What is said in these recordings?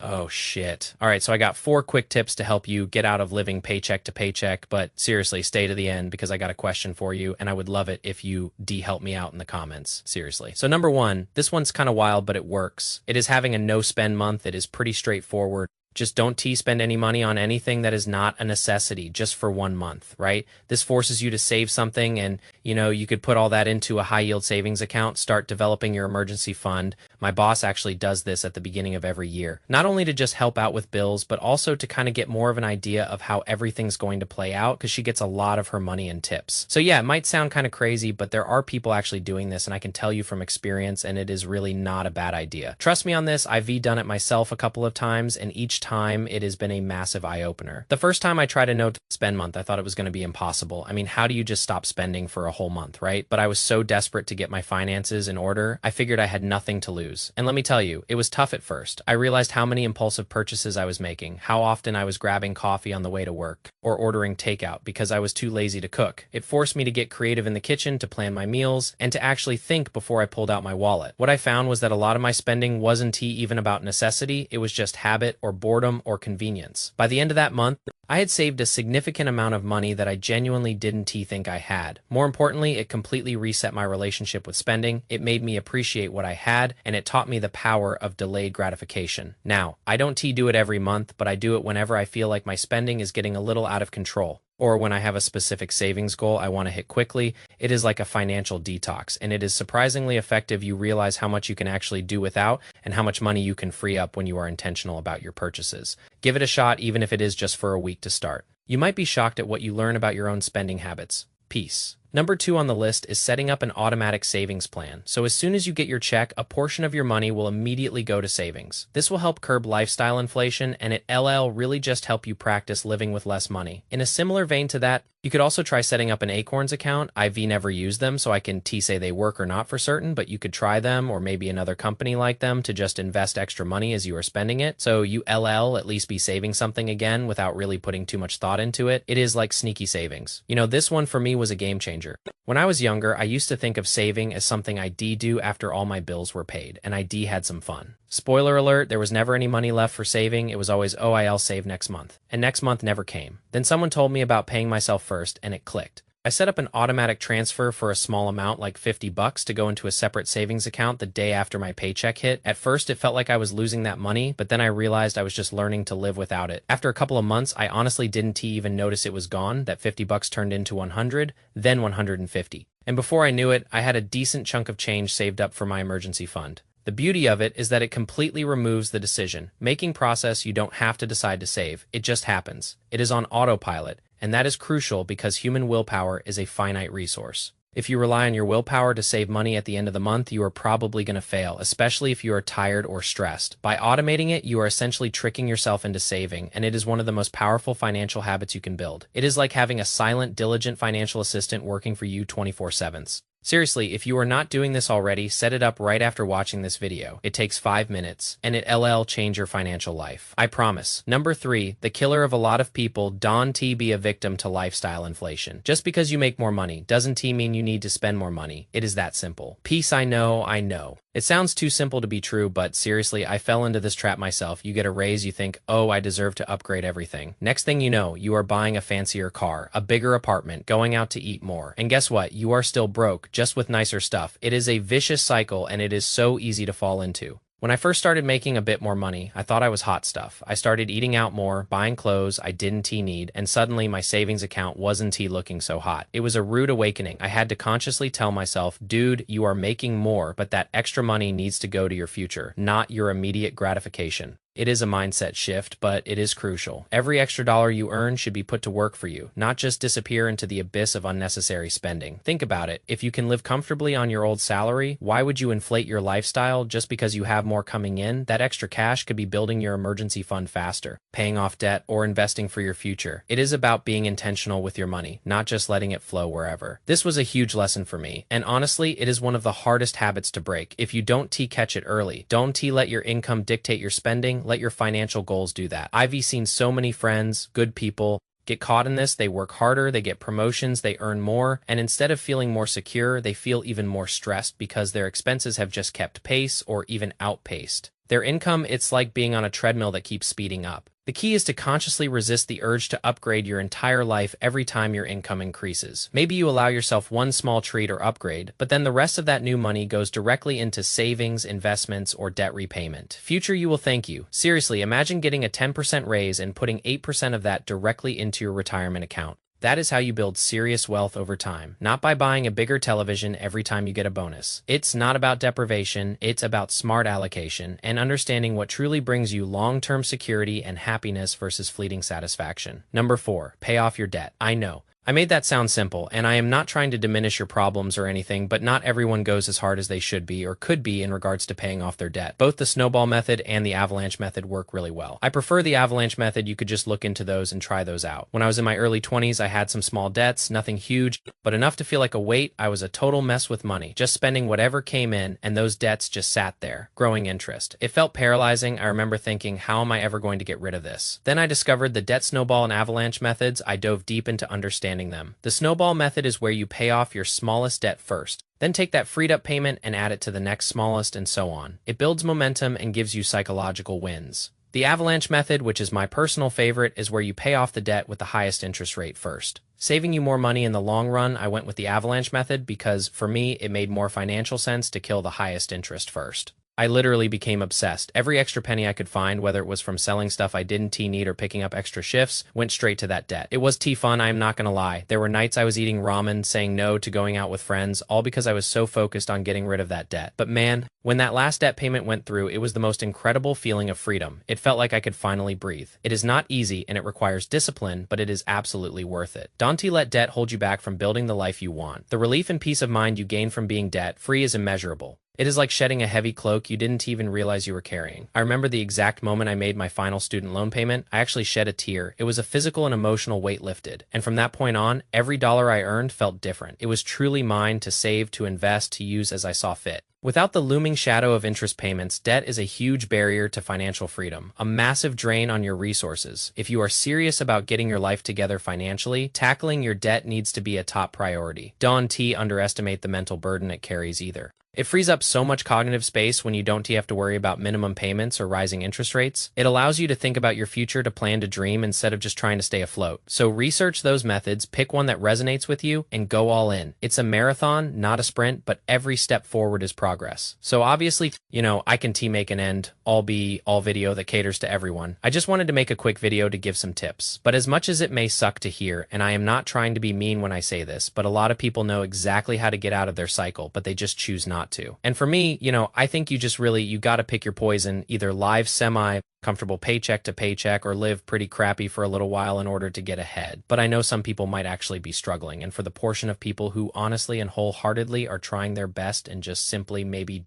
Oh, shit. All right, so I got 4 quick tips to help you get out of living paycheck to paycheck, but seriously, stay to the end because I got a question for you, and I would love it if you help me out in the comments. Seriously. So number one, this one's kind of wild, but it works. It is having a no spend month. It is pretty straightforward. Just don't spend any money on anything that is not a necessity just for 1 month, right? This forces you to save something and, you could put all that into a high yield savings account, start developing your emergency fund. My boss actually does this at the beginning of every year, not only to just help out with bills, but also to kind of get more of an idea of how everything's going to play out because she gets a lot of her money in tips. So yeah, it might sound kind of crazy, but there are people actually doing this and I can tell you from experience, and it is really not a bad idea. Trust me on this, I've done it myself a couple of times, and each time it has been a massive eye-opener. The first time I tried a no spend month, I thought it was going to be impossible. I mean, how do you just stop spending for a whole month, right? But I was so desperate to get my finances in order, I figured I had nothing to lose. And let me tell you, it was tough at first. I realized how many impulsive purchases I was making, how often I was grabbing coffee on the way to work, or ordering takeout because I was too lazy to cook. It forced me to get creative in the kitchen, to plan my meals, and to actually think before I pulled out my wallet. What I found was that a lot of my spending wasn't even about necessity, it was just habit or boredom or convenience. By the end of that month, I had saved a significant amount of money that I genuinely didn't think I had. More importantly, it completely reset my relationship with spending. It made me appreciate what I had, and it taught me the power of delayed gratification. Now, I don't do it every month, but I do it whenever I feel like my spending is getting a little out of control, or when I have a specific savings goal I want to hit quickly. It is like a financial detox, and it is surprisingly effective. You realize how much you can actually do without and how much money you can free up when you are intentional about your purchases. Give it a shot, even if it is just for a week to start. You might be shocked at what you learn about your own spending habits. Peace. Number 2 on the list is setting up an automatic savings plan. So as soon as you get your check, a portion of your money will immediately go to savings. This will help curb lifestyle inflation, and it really just help you practice living with less money. In a similar vein to that, you could also try setting up an Acorns account. I've never used them, so I can say they work or not for certain, but you could try them, or maybe another company like them, to just invest extra money as you are spending it. So you at least be saving something again without really putting too much thought into it. It is like sneaky savings. This one for me was a game changer. When I was younger, I used to think of saving as something I do after all my bills were paid, and I had some fun. Spoiler alert, there was never any money left for saving. It was always, oh, I'll save next month. And next month never came. Then someone told me about paying myself first, and it clicked. I set up an automatic transfer for a small amount, like $50, to go into a separate savings account the day after my paycheck hit. At first, it felt like I was losing that money, but then I realized I was just learning to live without it. After a couple of months, I honestly didn't even notice it was gone. That $50 turned into 100, then 150. And before I knew it, I had a decent chunk of change saved up for my emergency fund. The beauty of it is that it completely removes the decision-making process. You don't have to decide to save. It just happens. It is on autopilot. And that is crucial because human willpower is a finite resource. If you rely on your willpower to save money at the end of the month, you are probably going to fail, especially if you are tired or stressed. By automating it, you are essentially tricking yourself into saving, and it is one of the most powerful financial habits you can build. It is like having a silent, diligent financial assistant working for you 24/7. Seriously, if you are not doing this already, set it up right after watching this video. It takes 5 minutes, and it change your financial life. I promise. Number 3, the killer of a lot of people, don't be a victim to lifestyle inflation. Just because you make more money doesn't mean you need to spend more money. It is that simple. Peace, I know. It sounds too simple to be true, but seriously, I fell into this trap myself. You get a raise, you think, oh, I deserve to upgrade everything. Next thing you know, you are buying a fancier car, a bigger apartment, going out to eat more. And guess what? You are still broke, just with nicer stuff. It is a vicious cycle, and it is so easy to fall into. When I first started making a bit more money, I thought I was hot stuff. I started eating out more, buying clothes I didn't need, and suddenly my savings account wasn't looking so hot. It was a rude awakening. I had to consciously tell myself, dude, you are making more, but that extra money needs to go to your future, not your immediate gratification. It is a mindset shift, but it is crucial. Every extra dollar you earn should be put to work for you, not just disappear into the abyss of unnecessary spending. Think about it. If you can live comfortably on your old salary, why would you inflate your lifestyle just because you have more coming in? That extra cash could be building your emergency fund faster, paying off debt, or investing for your future. It is about being intentional with your money, not just letting it flow wherever. This was a huge lesson for me, and honestly, it is one of the hardest habits to break. If you don't catch it early, don't let your income dictate your spending. Let your financial goals do that. I've seen so many friends, good people, get caught in this. They work harder, they get promotions, they earn more, and instead of feeling more secure, they feel even more stressed because their expenses have just kept pace or even outpaced. Their income, it's like being on a treadmill that keeps speeding up. The key is to consciously resist the urge to upgrade your entire life every time your income increases. Maybe you allow yourself one small treat or upgrade, but then the rest of that new money goes directly into savings, investments, or debt repayment. Future you will thank you. Seriously, imagine getting a 10% raise and putting 8% of that directly into your retirement account. That is how you build serious wealth over time, not by buying a bigger television every time you get a bonus. It's not about deprivation, it's about smart allocation and understanding what truly brings you long-term security and happiness versus fleeting satisfaction. Number 4, pay off your debt. I know. I made that sound simple, and I am not trying to diminish your problems or anything, but not everyone goes as hard as they should be or could be in regards to paying off their debt. Both the snowball method and the avalanche method work really well. I prefer the avalanche method. You could just look into those and try those out. When I was in my early 20s, I had some small debts, nothing huge, but enough to feel like a weight. I was a total mess with money, just spending whatever came in, and those debts just sat there, growing interest. It felt paralyzing. I remember thinking, how am I ever going to get rid of this? Then I discovered the debt snowball and avalanche methods. I dove deep into understanding them. The snowball method is where you pay off your smallest debt first, then take that freed up payment and add it to the next smallest, and so on. It builds momentum and gives you psychological wins. The avalanche method, which is my personal favorite, is where you pay off the debt with the highest interest rate first. Saving you more money in the long run, I went with the avalanche method because, for me, it made more financial sense to kill the highest interest first. I literally became obsessed. Every extra penny I could find, whether it was from selling stuff I didn't need or picking up extra shifts, went straight to that debt. It was fun, I'm not gonna lie. There were nights I was eating ramen, saying no to going out with friends, all because I was so focused on getting rid of that debt. But man, when that last debt payment went through, it was the most incredible feeling of freedom. It felt like I could finally breathe. It is not easy and it requires discipline, but it is absolutely worth it. Don't let debt hold you back from building the life you want. The relief and peace of mind you gain from being debt-free is immeasurable. It is like shedding a heavy cloak you didn't even realize you were carrying. I remember the exact moment I made my final student loan payment. I actually shed a tear. It was a physical and emotional weight lifted. And from that point on, every dollar I earned felt different. It was truly mine to save, to invest, to use as I saw fit. Without the looming shadow of interest payments, debt is a huge barrier to financial freedom, a massive drain on your resources. If you are serious about getting your life together financially, tackling your debt needs to be a top priority. Don't underestimate the mental burden it carries either. It frees up so much cognitive space when you don't have to worry about minimum payments or rising interest rates. It allows you to think about your future, to plan to dream instead of just trying to stay afloat. So research those methods, pick one that resonates with you, and go all in. It's a marathon, not a sprint, but every step forward is progress. So obviously, I can make an end, all video that caters to everyone. I just wanted to make a quick video to give some tips. But as much as it may suck to hear, and I am not trying to be mean when I say this, but a lot of people know exactly how to get out of their cycle, but they just choose not to. And for me, I think you got to pick your poison, either live semi-comfortable paycheck to paycheck or live pretty crappy for a little while in order to get ahead. But I know some people might actually be struggling. And for the portion of people who honestly and wholeheartedly are trying their best and just simply maybe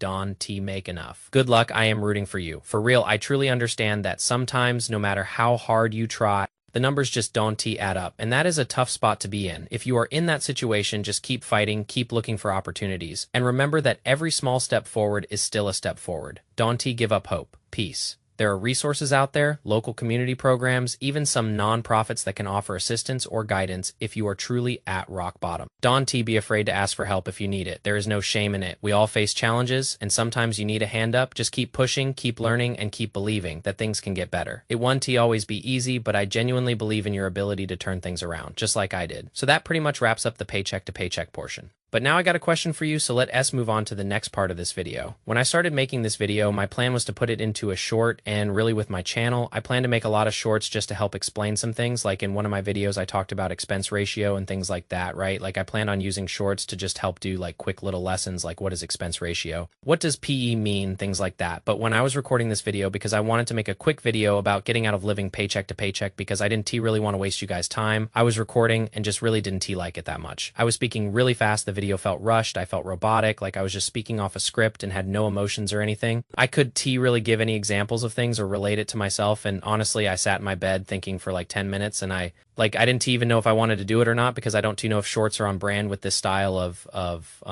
make enough, good luck. I am rooting for you. For real, I truly understand that sometimes no matter how hard you try, the numbers just don't add up, and that is a tough spot to be in. If you are in that situation, just keep fighting, keep looking for opportunities, and remember that every small step forward is still a step forward. Don't give up hope. Peace. There are resources out there, local community programs, even some nonprofits that can offer assistance or guidance if you are truly at rock bottom. Don't be afraid to ask for help if you need it. There is no shame in it. We all face challenges, and sometimes you need a hand up. Just keep pushing, keep learning, and keep believing that things can get better. It won't always be easy, but I genuinely believe in your ability to turn things around, just like I did. So that pretty much wraps up the paycheck to paycheck portion. But now I got a question for you, so let us move on to the next part of this video. When I started making this video, my plan was to put it into a short, and really with my channel, I plan to make a lot of shorts just to help explain some things. Like in one of my videos, I talked about expense ratio and things like that, right? Like I plan on using shorts to just help do like quick little lessons like what is expense ratio? What does PE mean? Things like that. But when I was recording this video, because I wanted to make a quick video about getting out of living paycheck to paycheck because I didn't really want to waste you guys' time, I was recording and just really didn't like it that much. I was speaking really fast. The video felt rushed. I felt robotic, like I was just speaking off a script and had no emotions or anything. I could really give any examples of things or relate it to myself, and honestly, I sat in my bed thinking for like 10 minutes, and I didn't even know if I wanted to do it or not because I don't know if shorts are on brand with this style of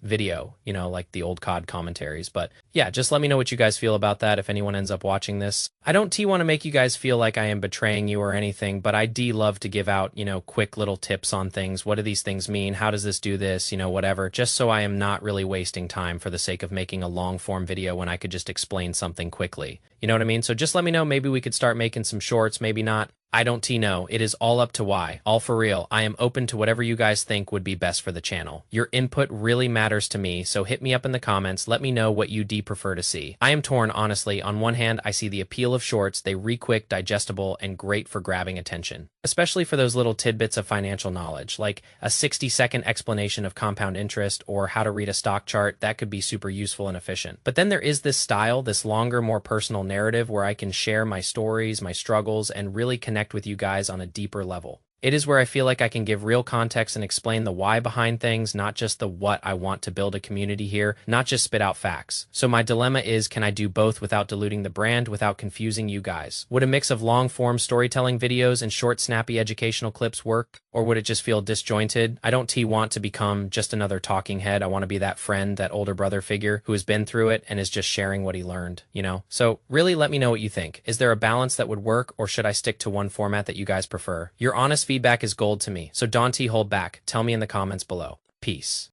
video, like the old COD commentaries. But yeah, just let me know what you guys feel about that if anyone ends up watching this. I don't want to make you guys feel like I am betraying you or anything, but I do love to give out, quick little tips on things. What do these things mean? How does this do this? Whatever, just so I am not really wasting time for the sake of making a long form video when I could just explain something quickly. You know what I mean? So just let me know. Maybe we could start making some shorts, maybe not. I don't know. It is all up to why. All for real. I am open to whatever you guys think would be best for the channel. Your input really matters to me, so hit me up in the comments. Let me know what you prefer to see. I am torn, honestly. On one hand, I see the appeal of shorts. They quick, digestible, and great for grabbing attention, especially for those little tidbits of financial knowledge, like a 60-second explanation of compound interest or how to read a stock chart. That could be super useful and efficient. But then there is this style, this longer, more personal narrative where I can share my stories, my struggles, and really connect with you guys on a deeper level. It is where I feel like I can give real context and explain the why behind things, not just the what. I want to build a community here, not just spit out facts. So my dilemma is, can I do both without diluting the brand, without confusing you guys? Would a mix of long-form storytelling videos and short, snappy educational clips work? Or would it just feel disjointed? I don't want to become just another talking head. I want to be that friend, that older brother figure who has been through it and is just sharing what he learned, So really let me know what you think. Is there a balance that would work, or should I stick to one format that you guys prefer? Your honest feedback is gold to me, so don't hold back. Tell me in the comments below. Peace.